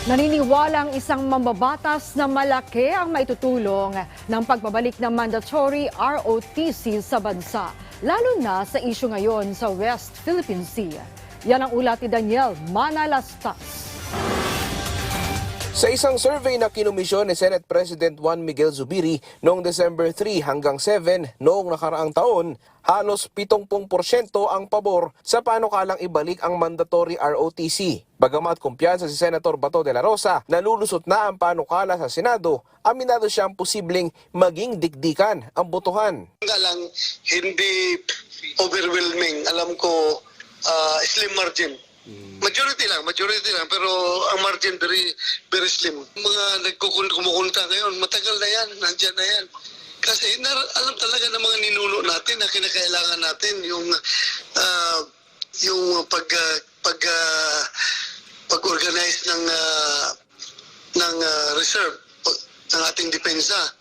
Naniniwala ang isang mambabatas na malaki ang maitutulong ng pagbabalik ng mandatory ROTC sa bansa, lalo na sa isyu ngayon sa West Philippine Sea. Yan ang ulat ni Daniel Manalastas. Sa isang survey na kinumisyon ni Senate President Juan Miguel Zubiri noong December 3 hanggang 7 noong nakaraang taon, halos 70% ang pabor sa panukalang ibalik ang mandatory ROTC. Bagamat kumpiyansa si Senator Bato de la Rosa na lulusot na ang panukala sa Senado, aminado siyang posibleng maging dikdikan ang botohan. Lang, hindi overwhelming. Alam ko, slim margin. Majority lang, pero ang margin very slim. Mga kumukunta ngayon, matagal na yan, nandyan na yan. Kasi alam talaga ng mga ninuno natin na kinakailangan natin yung pag-organize ng reserve ng ating depensa.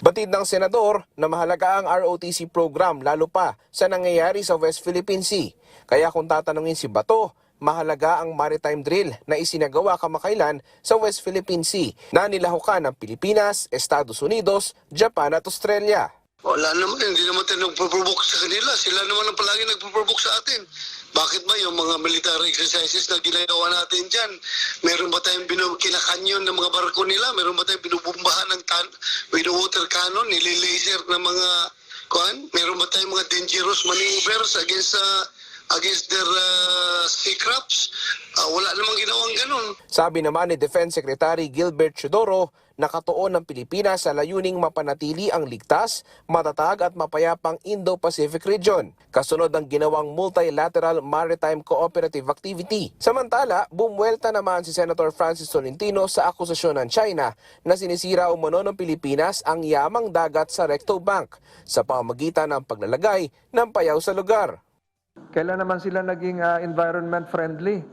Batid ng senador na mahalaga ang ROTC program lalo pa sa nangyayari sa West Philippine Sea. Kaya kung tatanungin si Bato, mahalaga ang maritime drill na isinagawa kamakailan sa West Philippine Sea na nilahukan ng Pilipinas, Estados Unidos, Japan at Australia. Wala naman, hindi naman tayo nagpo-provoke sa kanila. Sila naman ang palagi nagpo-provoke sa atin. Bakit ba yung mga military exercises na ginagawa natin dyan? Meron ba tayong kinakanyon ng mga barko nila? Meron ba tayong binubumbahan with water cannon, nililaser ng mga Meron ba tayong mga dangerous maneuvers against their sea crafts? Wala namang ginawang ganun. Sabi naman ni Defense Secretary Gilbert Chodoro, nakatuon ng Pilipinas sa layuning mapanatili ang ligtas, matatag at mapayapang Indo-Pacific region, kasunod ng ginawang Multilateral Maritime Cooperative Activity. Samantala, bumuelta naman si Senator Francis Tolentino sa akusasyon ng China na sinisira umano ng Pilipinas ang yamang dagat sa Recto Bank sa pamamagitan ng paglalagay ng payaw sa lugar. Kailan naman sila naging environment friendly?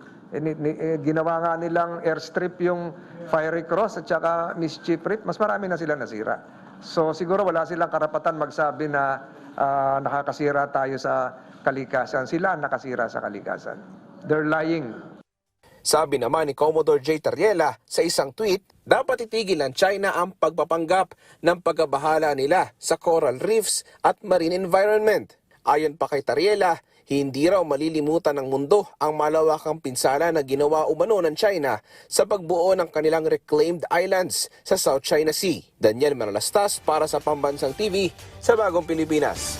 Ginawa nga nilang airstrip yung Fiery Cross at saka Mischief Reef, mas marami na sila nasira. So siguro wala silang karapatan magsabi na nakakasira tayo sa kalikasan. Sila ang nakasira sa kalikasan. They're lying. Sabi naman ni Commodore J. Tariela sa isang tweet, dapat itigil ng China ang pagpapanggap ng pagkabahala nila sa coral reefs at marine environment. Ayon pa kay Tariela, hindi raw malilimutan ng mundo ang malawakang pinsala na ginawa umano ng China sa pagbuo ng kanilang reclaimed islands sa South China Sea. Daniel Manalastas para sa Pambansang TV sa Bagong Pilipinas.